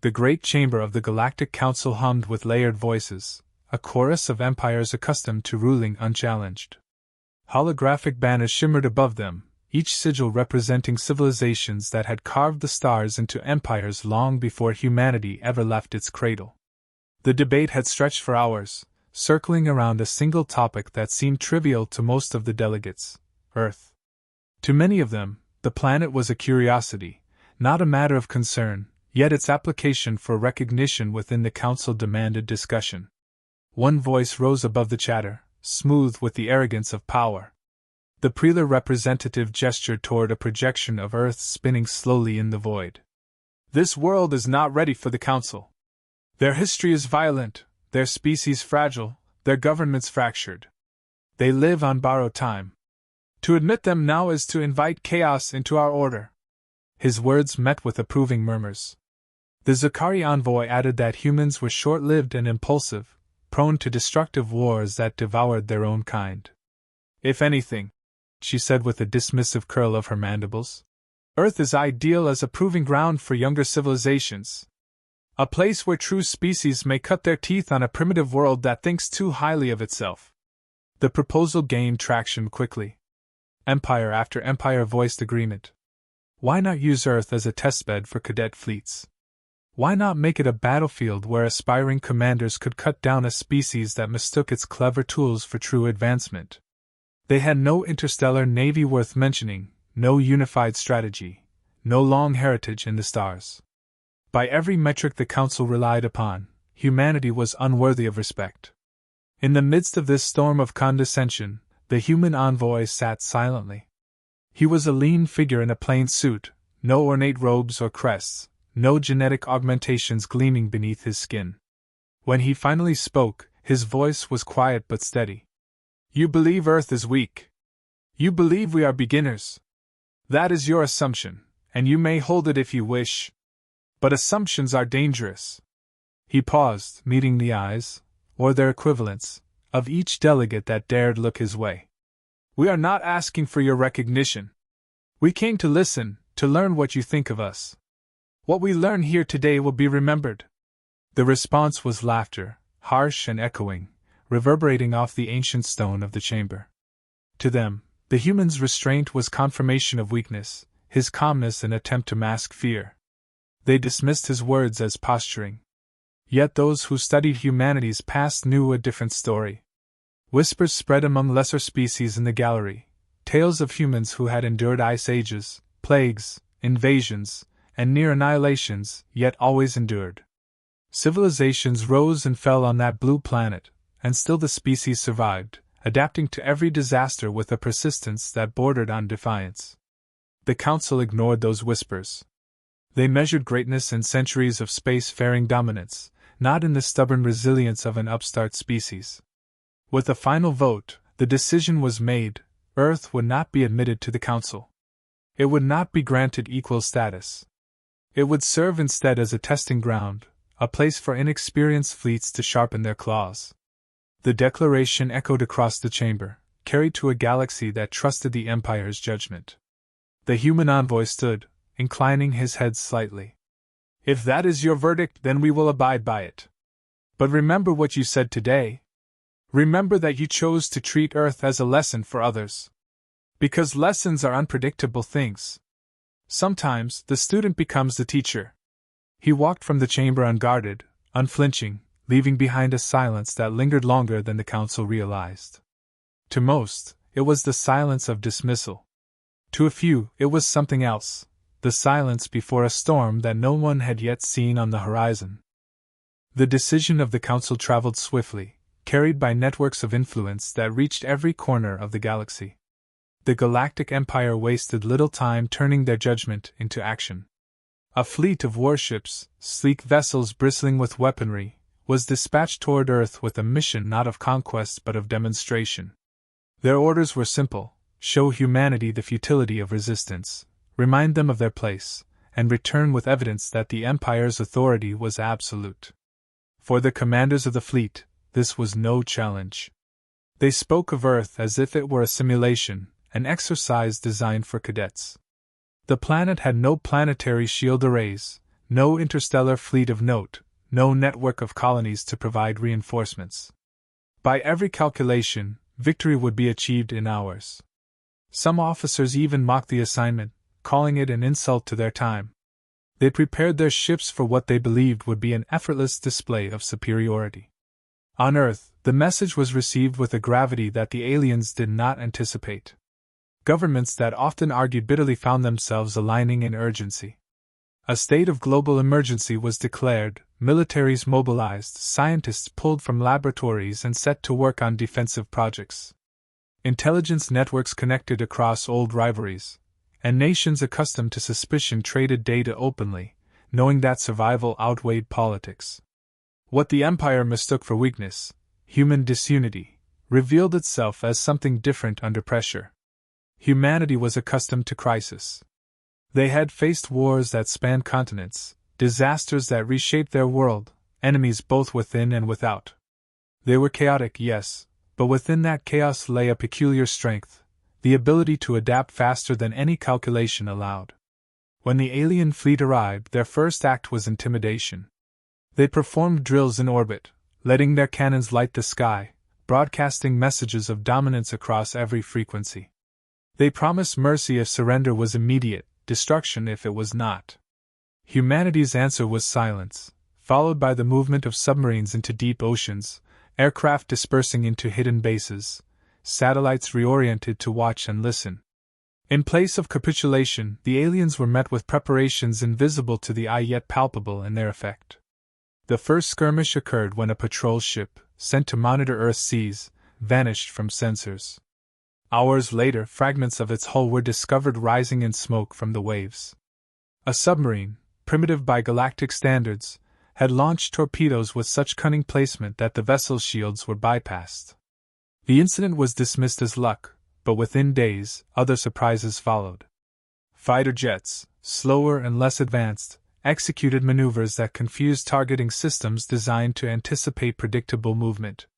The great chamber of the Galactic Council hummed with layered voices, a chorus of empires accustomed to ruling unchallenged. Holographic banners shimmered above them, each sigil representing civilizations that had carved the stars into empires long before humanity ever left its cradle. The debate had stretched for hours, circling around a single topic that seemed trivial to most of the delegates: Earth. To many of them, the planet was a curiosity, not a matter of concern, yet its application for recognition within the council demanded discussion. One voice rose above the chatter, smooth with the arrogance of power. The prelar representative gestured toward a projection of Earth spinning slowly in the void. This world is not ready for the council. Their history is violent, their species fragile, their governments fractured. They live on borrowed time. To admit them now is to invite chaos into our order. His words met with approving murmurs. The Zakari envoy added that humans were short-lived and impulsive, prone to destructive wars that devoured their own kind. If anything, she said with a dismissive curl of her mandibles, Earth is ideal as a proving ground for younger civilizations. A place where true species may cut their teeth on a primitive world that thinks too highly of itself. The proposal gained traction quickly. Empire after empire voiced agreement. Why not use Earth as a testbed for cadet fleets? Why not make it a battlefield where aspiring commanders could cut down a species that mistook its clever tools for true advancement? They had no interstellar navy worth mentioning, no unified strategy, no long heritage in the stars. By every metric the Council relied upon, humanity was unworthy of respect. In the midst of this storm of condescension, the human envoy sat silently. He was a lean figure in a plain suit, no ornate robes or crests, no genetic augmentations gleaming beneath his skin. When he finally spoke, his voice was quiet but steady. You believe Earth is weak. You believe we are beginners. That is your assumption, and you may hold it if you wish. But assumptions are dangerous. He paused, meeting the eyes, or their equivalents, of each delegate that dared look his way. We are not asking for your recognition. We came to listen, to learn what you think of us. What we learn here today will be remembered. The response was laughter, harsh and echoing, reverberating off the ancient stone of the chamber. To them, the human's restraint was confirmation of weakness, his calmness an attempt to mask fear. They dismissed his words as posturing. Yet those who studied humanity's past knew a different story. Whispers spread among lesser species in the gallery, tales of humans who had endured ice ages, plagues, invasions, and near annihilations, yet always endured. Civilizations rose and fell on that blue planet, and still the species survived, adapting to every disaster with a persistence that bordered on defiance. The Council ignored those whispers. They measured greatness in centuries of spacefaring dominance, not in the stubborn resilience of an upstart species. With a final vote, the decision was made: Earth would not be admitted to the Council. It would not be granted equal status. It would serve instead as a testing ground, a place for inexperienced fleets to sharpen their claws. The declaration echoed across the chamber, carried to a galaxy that trusted the Empire's judgment. The human envoy stood, inclining his head slightly. If that is your verdict, then we will abide by it. But remember what you said today. Remember that you chose to treat Earth as a lesson for others. Because lessons are unpredictable things. Sometimes, the student becomes the teacher. He walked from the chamber unguarded, unflinching, leaving behind a silence that lingered longer than the Council realized. To most, it was the silence of dismissal. To a few, it was something else, the silence before a storm that no one had yet seen on the horizon. The decision of the Council traveled swiftly, carried by networks of influence that reached every corner of the galaxy. The Galactic Empire wasted little time turning their judgment into action. A fleet of warships, sleek vessels bristling with weaponry, was dispatched toward Earth with a mission not of conquest but of demonstration. Their orders were simple: show humanity the futility of resistance, remind them of their place, and return with evidence that the Empire's authority was absolute. For the commanders of the fleet, this was no challenge. They spoke of Earth as if it were a simulation, an exercise designed for cadets. The planet had no planetary shield arrays, no interstellar fleet of note, no network of colonies to provide reinforcements. By every calculation, victory would be achieved in hours. Some officers even mocked the assignment, calling it an insult to their time. They prepared their ships for what they believed would be an effortless display of superiority. On Earth, the message was received with a gravity that the aliens did not anticipate. Governments that often argued bitterly found themselves aligning in urgency. A state of global emergency was declared, militaries mobilized, scientists pulled from laboratories and set to work on defensive projects. Intelligence networks connected across old rivalries, and nations accustomed to suspicion traded data openly, knowing that survival outweighed politics. What the Empire mistook for weakness, human disunity, revealed itself as something different under pressure. Humanity was accustomed to crisis. They had faced wars that spanned continents, disasters that reshaped their world, enemies both within and without. They were chaotic, yes, but within that chaos lay a peculiar strength, the ability to adapt faster than any calculation allowed. When the alien fleet arrived, their first act was intimidation. They performed drills in orbit, letting their cannons light the sky, broadcasting messages of dominance across every frequency. They promised mercy if surrender was immediate, destruction if it was not. Humanity's answer was silence, followed by the movement of submarines into deep oceans, aircraft dispersing into hidden bases, satellites reoriented to watch and listen. In place of capitulation, the aliens were met with preparations invisible to the eye yet palpable in their effect. The first skirmish occurred when a patrol ship, sent to monitor Earth's seas, vanished from sensors. Hours later, fragments of its hull were discovered rising in smoke from the waves. A submarine, primitive by galactic standards, had launched torpedoes with such cunning placement that the vessel's shields were bypassed. The incident was dismissed as luck, but within days, other surprises followed. Fighter jets, slower and less advanced, executed maneuvers that confused targeting systems designed to anticipate predictable movement.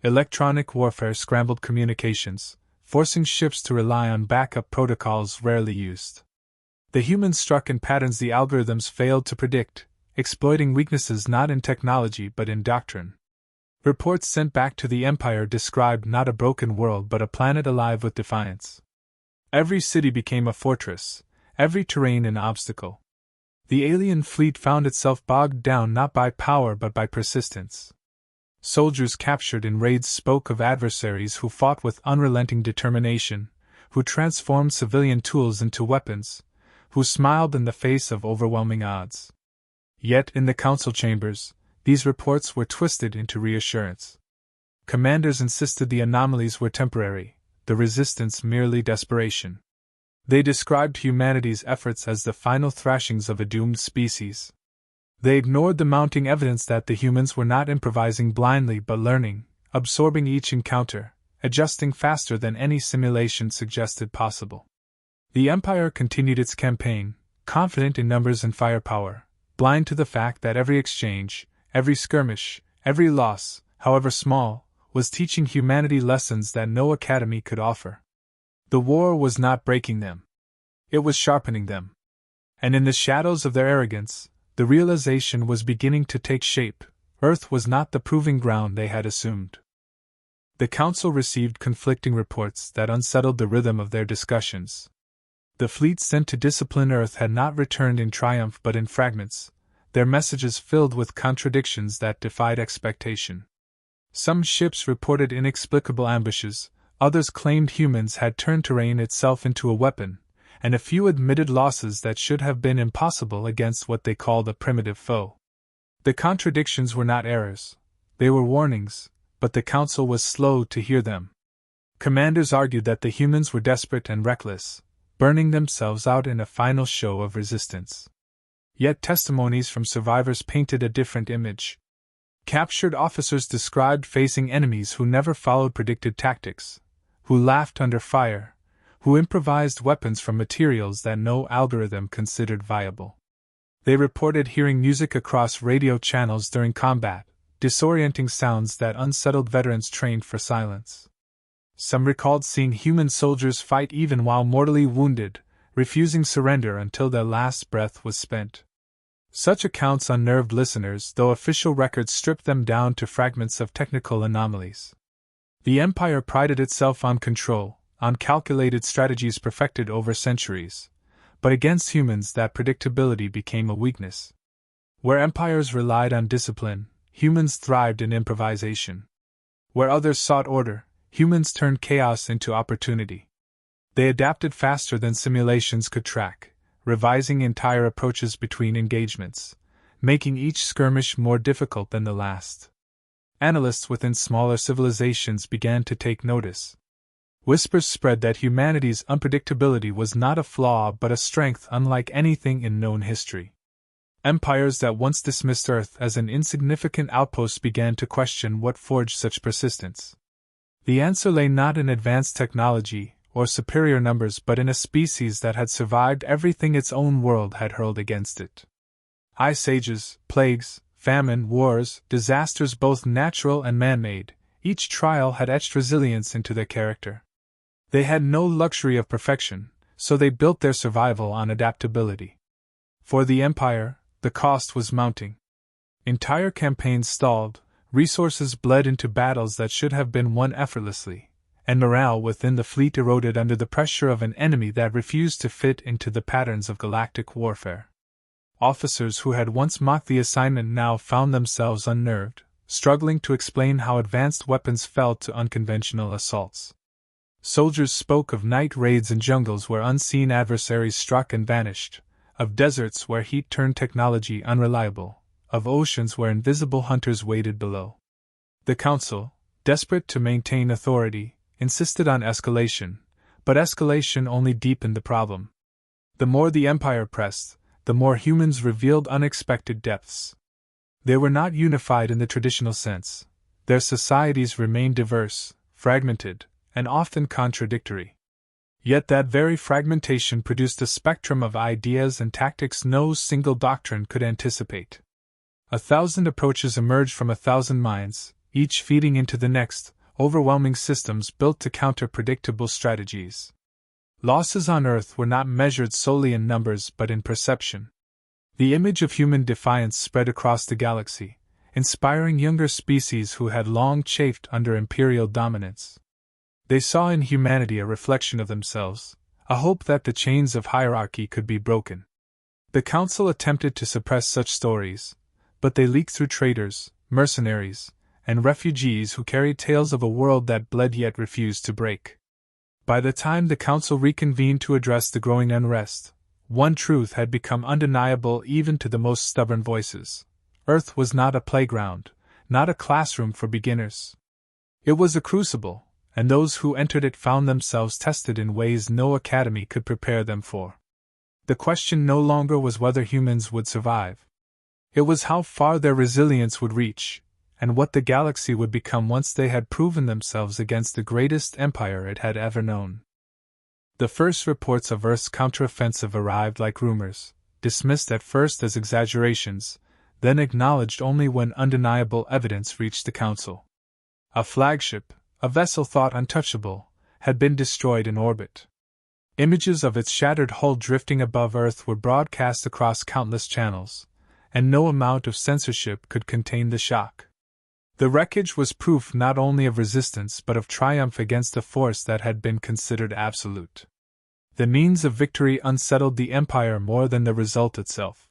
Electronic warfare scrambled communications, forcing ships to rely on backup protocols rarely used. The humans struck in patterns the algorithms failed to predict, exploiting weaknesses not in technology but in doctrine. Reports sent back to the Empire described not a broken world but a planet alive with defiance. Every city became a fortress, every terrain an obstacle. The alien fleet found itself bogged down not by power but by persistence. Soldiers captured in raids spoke of adversaries who fought with unrelenting determination, who transformed civilian tools into weapons, who smiled in the face of overwhelming odds. Yet in the council chambers, these reports were twisted into reassurance. Commanders insisted the anomalies were temporary, the resistance merely desperation. They described humanity's efforts as the final thrashings of a doomed species. They ignored the mounting evidence that the humans were not improvising blindly but learning, absorbing each encounter, adjusting faster than any simulation suggested possible. The Empire continued its campaign, confident in numbers and firepower, blind to the fact that every exchange, every skirmish, every loss, however small, was teaching humanity lessons that no academy could offer. The war was not breaking them. It was sharpening them. And in the shadows of their arrogance, the realization was beginning to take shape: Earth was not the proving ground they had assumed. The Council received conflicting reports that unsettled the rhythm of their discussions. The fleet sent to discipline Earth had not returned in triumph but in fragments, their messages filled with contradictions that defied expectation. Some ships reported inexplicable ambushes, others claimed humans had turned terrain itself into a weapon, and a few admitted losses that should have been impossible against what they called a primitive foe. The contradictions were not errors, they were warnings, but the Council was slow to hear them. Commanders argued that the humans were desperate and reckless, burning themselves out in a final show of resistance. Yet testimonies from survivors painted a different image. Captured officers described facing enemies who never followed predicted tactics, who laughed under fire, who improvised weapons from materials that no algorithm considered viable. They reported hearing music across radio channels during combat, disorienting sounds that unsettled veterans trained for silence. Some recalled seeing human soldiers fight even while mortally wounded, refusing surrender until their last breath was spent. Such accounts unnerved listeners, though official records stripped them down to fragments of technical anomalies. The Empire prided itself on control, on calculated strategies perfected over centuries, but against humans that predictability became a weakness. Where empires relied on discipline, humans thrived in improvisation. Where others sought order, humans turned chaos into opportunity. They adapted faster than simulations could track, revising entire approaches between engagements, making each skirmish more difficult than the last. Analysts within smaller civilizations began to take notice. Whispers spread that humanity's unpredictability was not a flaw but a strength unlike anything in known history. Empires that once dismissed Earth as an insignificant outpost began to question what forged such persistence. The answer lay not in advanced technology or superior numbers but in a species that had survived everything its own world had hurled against it. Ice ages, plagues, famine, wars, disasters both natural and man-made, each trial had etched resilience into their character. They had no luxury of perfection, so they built their survival on adaptability. For the Empire, the cost was mounting. Entire campaigns stalled, resources bled into battles that should have been won effortlessly, and morale within the fleet eroded under the pressure of an enemy that refused to fit into the patterns of galactic warfare. Officers who had once mocked the assignment now found themselves unnerved, struggling to explain how advanced weapons fell to unconventional assaults. Soldiers spoke of night raids in jungles where unseen adversaries struck and vanished, of deserts where heat turned technology unreliable, of oceans where invisible hunters waited below. The Council, desperate to maintain authority, insisted on escalation, but escalation only deepened the problem. The more the Empire pressed, the more humans revealed unexpected depths. They were not unified in the traditional sense. Their societies remained diverse, fragmented, and often contradictory. Yet that very fragmentation produced a spectrum of ideas and tactics no single doctrine could anticipate. 1,000 approaches emerged from 1,000 minds, each feeding into the next, overwhelming systems built to counter predictable strategies. Losses on Earth were not measured solely in numbers but in perception. The image of human defiance spread across the galaxy, inspiring younger species who had long chafed under imperial dominance. They saw in humanity a reflection of themselves, a hope that the chains of hierarchy could be broken. The Council attempted to suppress such stories, but they leaked through traitors, mercenaries, and refugees who carried tales of a world that bled yet refused to break. By the time the Council reconvened to address the growing unrest, one truth had become undeniable even to the most stubborn voices. Earth was not a playground, not a classroom for beginners. It was a crucible, and those who entered it found themselves tested in ways no academy could prepare them for. The question no longer was whether humans would survive. It was how far their resilience would reach, and what the galaxy would become once they had proven themselves against the greatest empire it had ever known. The first reports of Earth's counteroffensive arrived like rumors, dismissed at first as exaggerations, then acknowledged only when undeniable evidence reached the Council. A flagship, a vessel thought untouchable, had been destroyed in orbit. Images of its shattered hull drifting above Earth were broadcast across countless channels, and no amount of censorship could contain the shock. The wreckage was proof not only of resistance but of triumph against a force that had been considered absolute. The means of victory unsettled the Empire more than the result itself.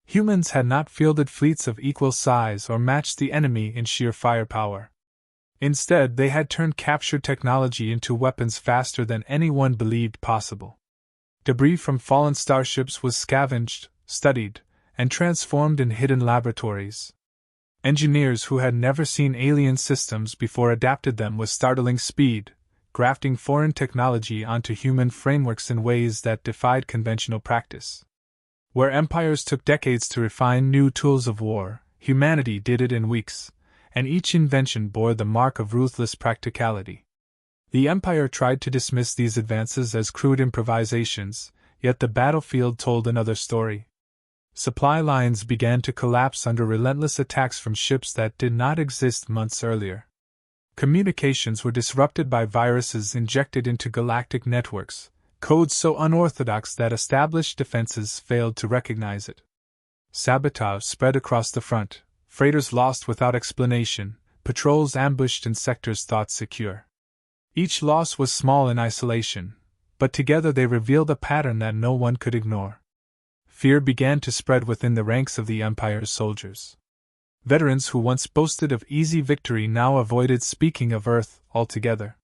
Humans had not fielded fleets of equal size or matched the enemy in sheer firepower. Instead, they had turned captured technology into weapons faster than anyone believed possible. Debris from fallen starships was scavenged, studied, and transformed in hidden laboratories. Engineers who had never seen alien systems before adapted them with startling speed, grafting foreign technology onto human frameworks in ways that defied conventional practice. Where empires took decades to refine new tools of war, humanity did it in weeks, and each invention bore the mark of ruthless practicality. The Empire tried to dismiss these advances as crude improvisations, yet the battlefield told another story. Supply lines began to collapse under relentless attacks from ships that did not exist months earlier. Communications were disrupted by viruses injected into galactic networks, codes so unorthodox that established defenses failed to recognize it. Sabotage spread across the front, freighters lost without explanation, patrols ambushed in sectors thought secure. Each loss was small in isolation, but together they revealed a pattern that no one could ignore. Fear began to spread within the ranks of the Empire's soldiers. Veterans who once boasted of easy victory now avoided speaking of Earth altogether.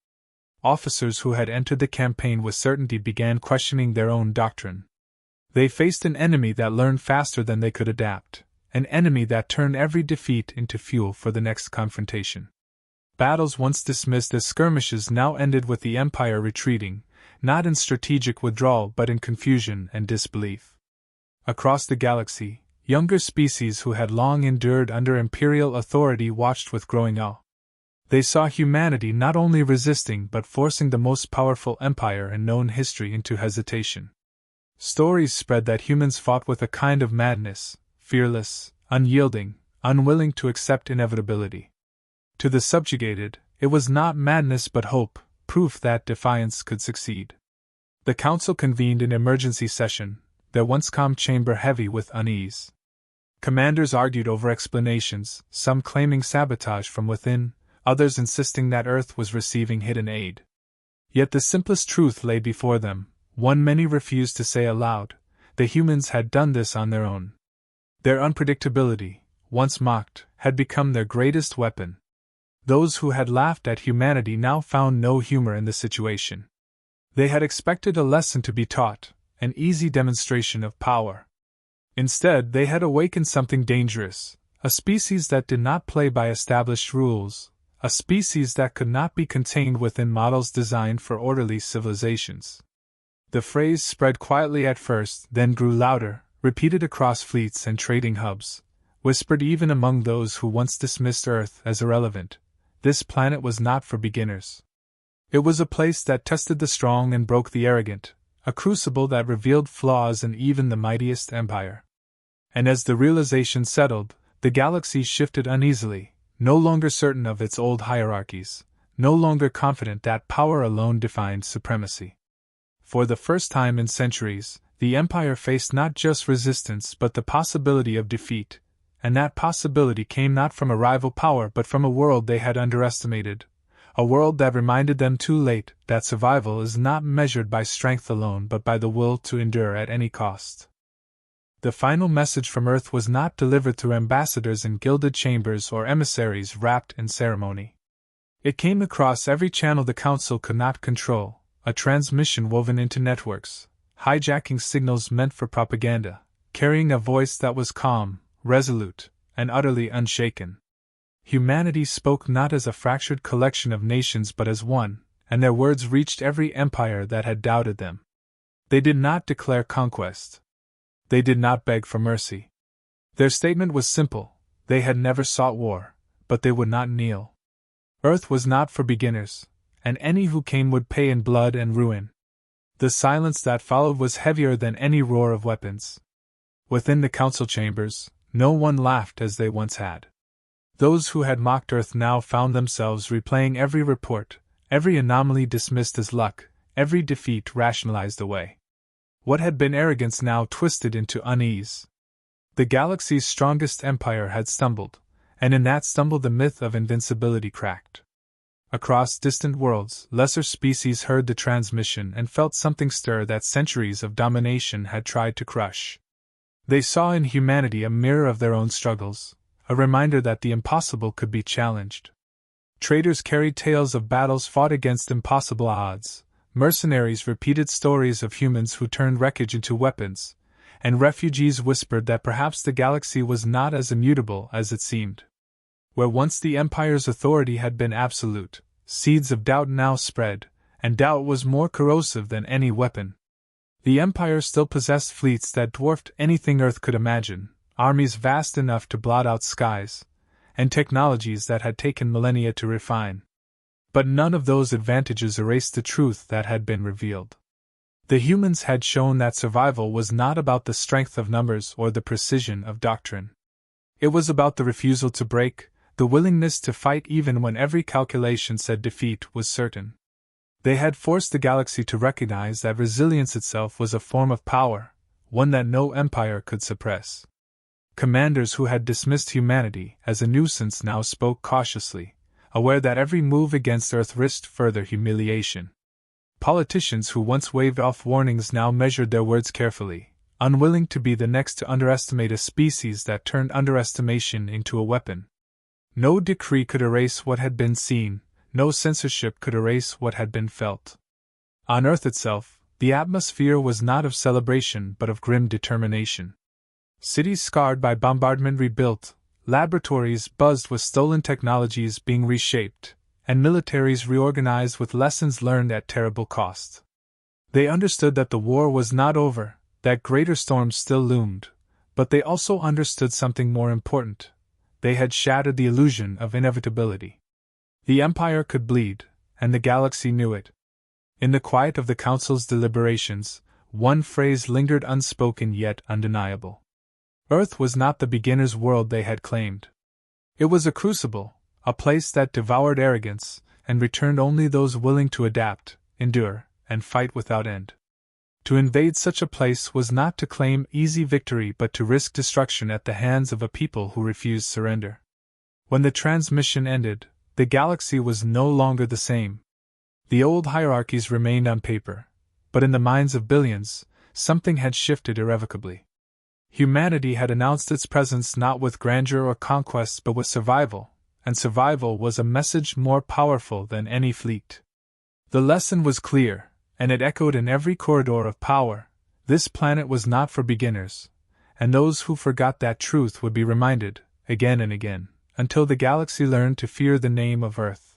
Officers who had entered the campaign with certainty began questioning their own doctrine. They faced an enemy that learned faster than they could adapt, an enemy that turned every defeat into fuel for the next confrontation. Battles once dismissed as skirmishes now ended with the Empire retreating, not in strategic withdrawal but in confusion and disbelief. Across the galaxy, younger species who had long endured under Imperial authority watched with growing awe. They saw humanity not only resisting but forcing the most powerful empire in known history into hesitation. Stories spread that humans fought with a kind of madness, fearless, unyielding, unwilling to accept inevitability. To the subjugated, it was not madness but hope, proof that defiance could succeed. The Council convened an emergency session, their once calm chamber heavy with unease. Commanders argued over explanations, some claiming sabotage from within, others insisting that Earth was receiving hidden aid. Yet the simplest truth lay before them, one many refused to say aloud: the humans had done this on their own. Their unpredictability, once mocked, had become their greatest weapon. Those who had laughed at humanity now found no humor in the situation. They had expected a lesson to be taught, an easy demonstration of power. Instead, they had awakened something dangerous, a species that did not play by established rules, a species that could not be contained within models designed for orderly civilizations. The phrase spread quietly at first, then grew louder, repeated across fleets and trading hubs, whispered even among those who once dismissed Earth as irrelevant. This planet was not for beginners. It was a place that tested the strong and broke the arrogant, a crucible that revealed flaws in even the mightiest empire. And as the realization settled, the galaxy shifted uneasily, no longer certain of its old hierarchies, no longer confident that power alone defined supremacy. For the first time in centuries, the Empire faced not just resistance but the possibility of defeat, and that possibility came not from a rival power but from a world they had underestimated, a world that reminded them too late that survival is not measured by strength alone but by the will to endure at any cost. The final message from Earth was not delivered through ambassadors in gilded chambers or emissaries wrapped in ceremony. It came across every channel the Council could not control, a transmission woven into networks, hijacking signals meant for propaganda, carrying a voice that was calm, resolute, and utterly unshaken. Humanity spoke not as a fractured collection of nations but as one, and their words reached every empire that had doubted them. They did not declare conquest. They did not beg for mercy. Their statement was simple: they had never sought war, but they would not kneel. Earth was not for beginners, and any who came would pay in blood and ruin. The silence that followed was heavier than any roar of weapons. Within the council chambers, no one laughed as they once had. Those who had mocked Earth now found themselves replaying every report, every anomaly dismissed as luck, every defeat rationalized away. What had been arrogance now twisted into unease. The galaxy's strongest empire had stumbled, and in that stumble the myth of invincibility cracked. Across distant worlds, lesser species heard the transmission and felt something stir that centuries of domination had tried to crush. They saw in humanity a mirror of their own struggles, a reminder that the impossible could be challenged. Traders carried tales of battles fought against impossible odds, mercenaries repeated stories of humans who turned wreckage into weapons, and refugees whispered that perhaps the galaxy was not as immutable as it seemed. Where once the Empire's authority had been absolute, seeds of doubt now spread, and doubt was more corrosive than any weapon. The Empire still possessed fleets that dwarfed anything Earth could imagine, armies vast enough to blot out skies, and technologies that had taken millennia to refine. But none of those advantages erased the truth that had been revealed. The humans had shown that survival was not about the strength of numbers or the precision of doctrine. It was about the refusal to break, the willingness to fight even when every calculation said defeat was certain. They had forced the galaxy to recognize that resilience itself was a form of power, one that no empire could suppress. Commanders who had dismissed humanity as a nuisance now spoke cautiously, aware that every move against Earth risked further humiliation. Politicians who once waved off warnings now measured their words carefully, unwilling to be the next to underestimate a species that turned underestimation into a weapon. No decree could erase what had been seen, no censorship could erase what had been felt. On Earth itself, the atmosphere was not of celebration but of grim determination. Cities scarred by bombardment rebuilt, laboratories buzzed with stolen technologies being reshaped, and militaries reorganized with lessons learned at terrible cost. They understood that the war was not over, that greater storms still loomed, but they also understood something more important. They had shattered the illusion of inevitability. The Empire could bleed, and the galaxy knew it. In the quiet of the Council's deliberations, one phrase lingered unspoken yet undeniable. Earth was not the beginner's world they had claimed. It was a crucible, a place that devoured arrogance, and returned only those willing to adapt, endure, and fight without end. To invade such a place was not to claim easy victory but to risk destruction at the hands of a people who refused surrender. When the transmission ended, the galaxy was no longer the same. The old hierarchies remained on paper, but in the minds of billions, something had shifted irrevocably. Humanity had announced its presence not with grandeur or conquest but with survival, and survival was a message more powerful than any fleet. The lesson was clear, and it echoed in every corridor of power. This planet was not for beginners, and those who forgot that truth would be reminded, again and again, until the galaxy learned to fear the name of Earth.